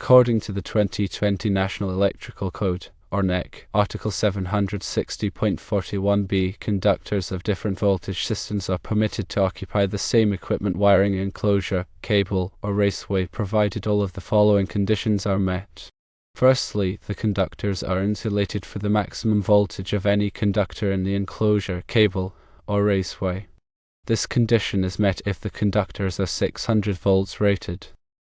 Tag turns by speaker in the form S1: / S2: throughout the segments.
S1: According to the 2020 National Electrical Code, or NEC, Article 760.41b, conductors of different voltage systems are permitted to occupy the same equipment wiring enclosure, cable, or raceway provided all of the following conditions are met. Firstly, the conductors are insulated for the maximum voltage of any conductor in the enclosure, cable, or raceway. This condition is met if the conductors are 600 volts rated.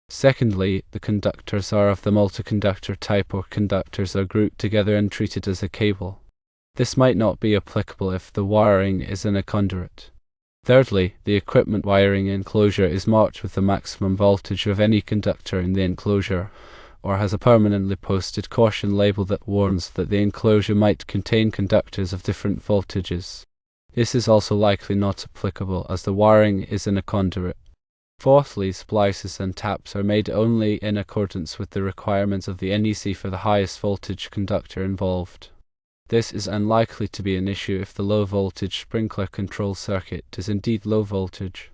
S1: Secondly, the conductors are of the multi-conductor type, or conductors are grouped together and treated as a cable. This might not be applicable if the wiring is in a conduit. Thirdly, the equipment wiring enclosure is marked with the maximum voltage of any conductor in the enclosure, or has a permanently posted caution label that warns that the enclosure might contain conductors of different voltages. This is also likely not applicable as the wiring is in a conduit. Fourthly, splices and taps are made only in accordance with the requirements of the NEC for the highest voltage conductor involved. This is unlikely to be an issue if the low voltage sprinkler control circuit is indeed low voltage.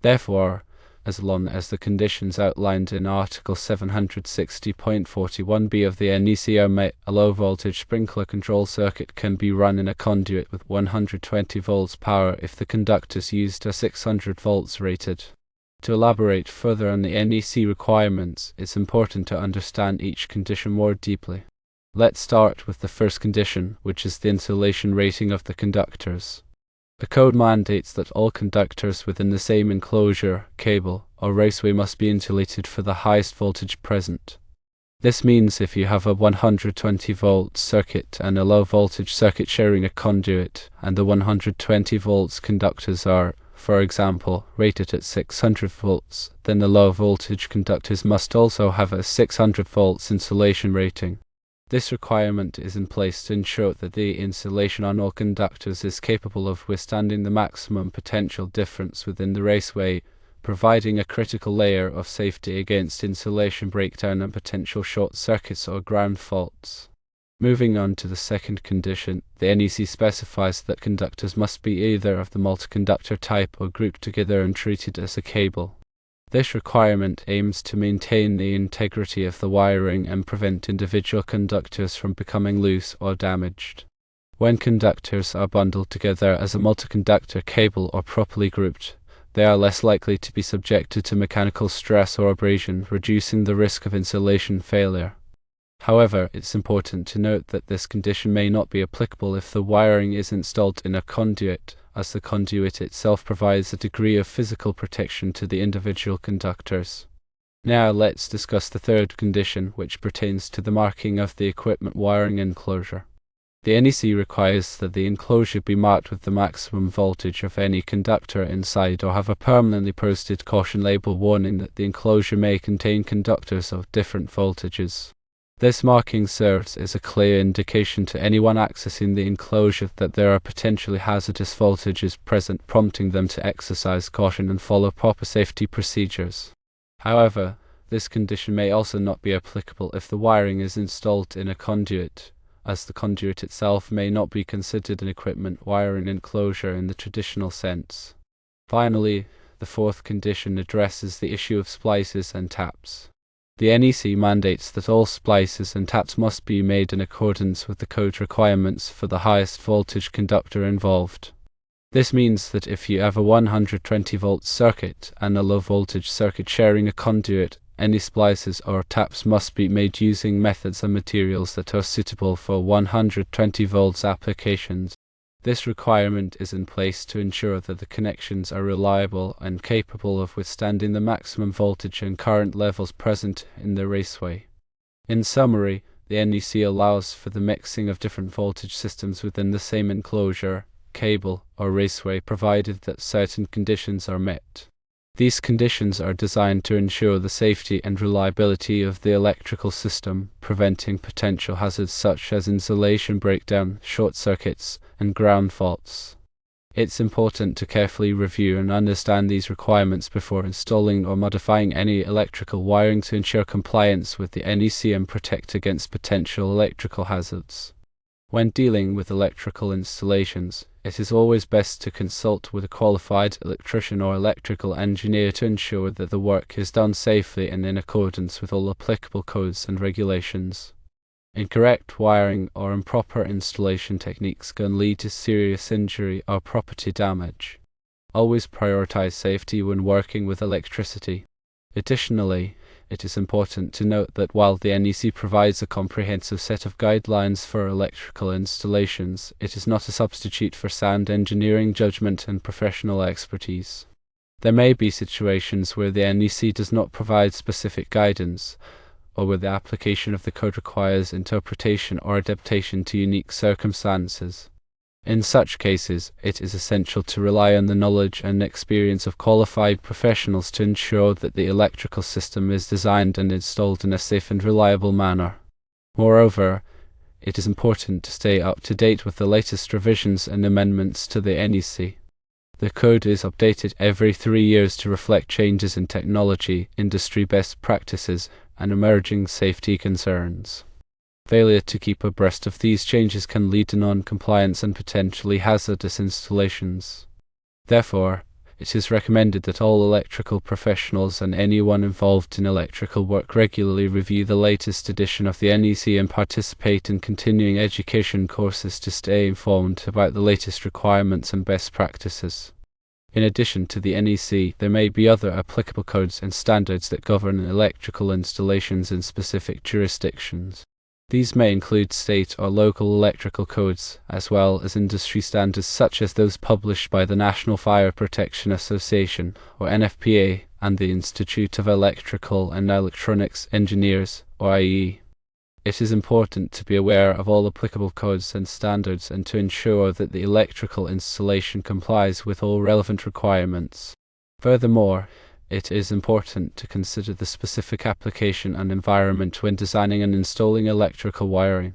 S1: Therefore, as long as the conditions outlined in Article 760.41b of the NEC are met, a low voltage sprinkler control circuit can be run in a conduit with 120 volts power if the conductors used are 600 volts rated. To elaborate further on the NEC requirements, it's important to understand each condition more deeply. Let's start with the first condition, which is the insulation rating of the conductors. The code mandates that all conductors within the same enclosure, cable, or raceway must be insulated for the highest voltage present. This means if you have a 120 volt circuit and a low voltage circuit sharing a conduit, and the 120 volts conductors are, for example, rated at 600 volts, then the low voltage conductors must also have a 600 volts insulation rating. This requirement is in place to ensure that the insulation on all conductors is capable of withstanding the maximum potential difference within the raceway, providing a critical layer of safety against insulation breakdown and potential short circuits or ground faults. Moving on to the second condition, the NEC specifies that conductors must be either of the multi-conductor type or grouped together and treated as a cable. This requirement aims to maintain the integrity of the wiring and prevent individual conductors from becoming loose or damaged. When conductors are bundled together as a multi-conductor cable or properly grouped, they are less likely to be subjected to mechanical stress or abrasion, reducing the risk of insulation failure. However, it's important to note that this condition may not be applicable if the wiring is installed in a conduit, as the conduit itself provides a degree of physical protection to the individual conductors. Now let's discuss the third condition, which pertains to the marking of the equipment wiring enclosure. The NEC requires that the enclosure be marked with the maximum voltage of any conductor inside, or have a permanently posted caution label warning that the enclosure may contain conductors of different voltages. This marking serves as a clear indication to anyone accessing the enclosure that there are potentially hazardous voltages present, prompting them to exercise caution and follow proper safety procedures. However, this condition may also not be applicable if the wiring is installed in a conduit, as the conduit itself may not be considered an equipment wiring enclosure in the traditional sense. Finally, the fourth condition addresses the issue of splices and taps. The NEC mandates that all splices and taps must be made in accordance with the code requirements for the highest voltage conductor involved. This means that if you have a 120 volt circuit and a low voltage circuit sharing a conduit, any splices or taps must be made using methods and materials that are suitable for 120 volts applications. This requirement is in place to ensure that the connections are reliable and capable of withstanding the maximum voltage and current levels present in the raceway. In summary, the NEC allows for the mixing of different voltage systems within the same enclosure, cable, or raceway, provided that certain conditions are met. These conditions are designed to ensure the safety and reliability of the electrical system, preventing potential hazards such as insulation breakdown, short circuits, and ground faults. It's important to carefully review and understand these requirements before installing or modifying any electrical wiring to ensure compliance with the NEC and protect against potential electrical hazards. When dealing with electrical installations, it is always best to consult with a qualified electrician or electrical engineer to ensure that the work is done safely and in accordance with all applicable codes and regulations. Incorrect wiring or improper installation techniques can lead to serious injury or property damage. Always prioritize safety when working with electricity. Additionally, it is important to note that while the NEC provides a comprehensive set of guidelines for electrical installations, it is not a substitute for sound engineering judgment and professional expertise. There may be situations where the NEC does not provide specific guidance, or where the application of the code requires interpretation or adaptation to unique circumstances. In such cases, it is essential to rely on the knowledge and experience of qualified professionals to ensure that the electrical system is designed and installed in a safe and reliable manner. Moreover, it is important to stay up to date with the latest revisions and amendments to the NEC. The code is updated every 3 years to reflect changes in technology, industry best practices, and emerging safety concerns. Failure to keep abreast of these changes can lead to non-compliance and potentially hazardous installations. Therefore, it is recommended that all electrical professionals and anyone involved in electrical work regularly review the latest edition of the NEC and participate in continuing education courses to stay informed about the latest requirements and best practices. In addition to the NEC, there may be other applicable codes and standards that govern electrical installations in specific jurisdictions. These may include state or local electrical codes, as well as industry standards such as those published by the National Fire Protection Association, or NFPA, and the Institute of Electrical and Electronics Engineers, or IEE. It is important to be aware of all applicable codes and standards and to ensure that the electrical installation complies with all relevant requirements. Furthermore, it is important to consider the specific application and environment when designing and installing electrical wiring.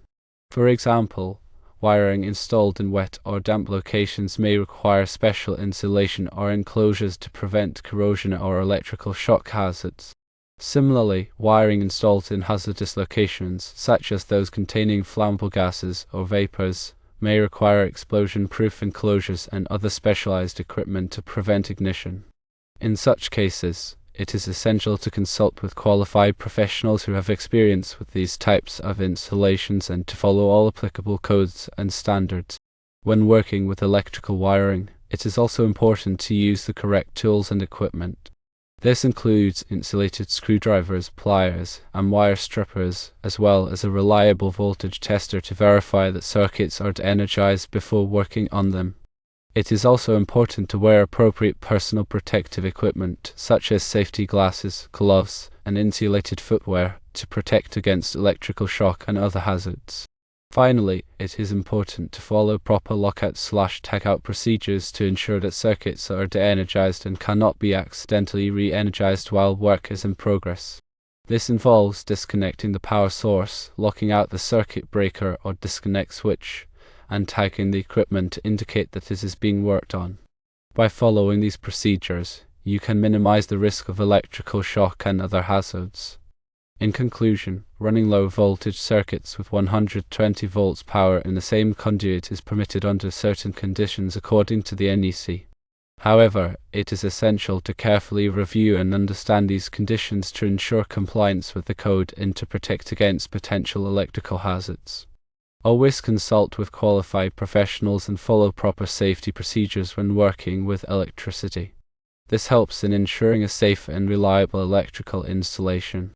S1: For example, wiring installed in wet or damp locations may require special insulation or enclosures to prevent corrosion or electrical shock hazards. Similarly, wiring installed in hazardous locations, such as those containing flammable gases or vapors, may require explosion-proof enclosures and other specialized equipment to prevent ignition. In such cases, it is essential to consult with qualified professionals who have experience with these types of installations and to follow all applicable codes and standards. When working with electrical wiring, it is also important to use the correct tools and equipment. This includes insulated screwdrivers, pliers, and wire strippers, as well as a reliable voltage tester to verify that circuits are energized before working on them. It is also important to wear appropriate personal protective equipment, such as safety glasses, gloves, and insulated footwear, to protect against electrical shock and other hazards. Finally, it is important to follow proper lockout/tagout procedures to ensure that circuits are de-energized and cannot be accidentally re-energized while work is in progress. This involves disconnecting the power source, locking out the circuit breaker or disconnect switch, and tagging the equipment to indicate that it is being worked on. By following these procedures, you can minimize the risk of electrical shock and other hazards. In conclusion, running low voltage circuits with 120 volts power in the same conduit is permitted under certain conditions according to the NEC. However, it is essential to carefully review and understand these conditions to ensure compliance with the code and to protect against potential electrical hazards. Always consult with qualified professionals and follow proper safety procedures when working with electricity. This helps in ensuring a safe and reliable electrical installation.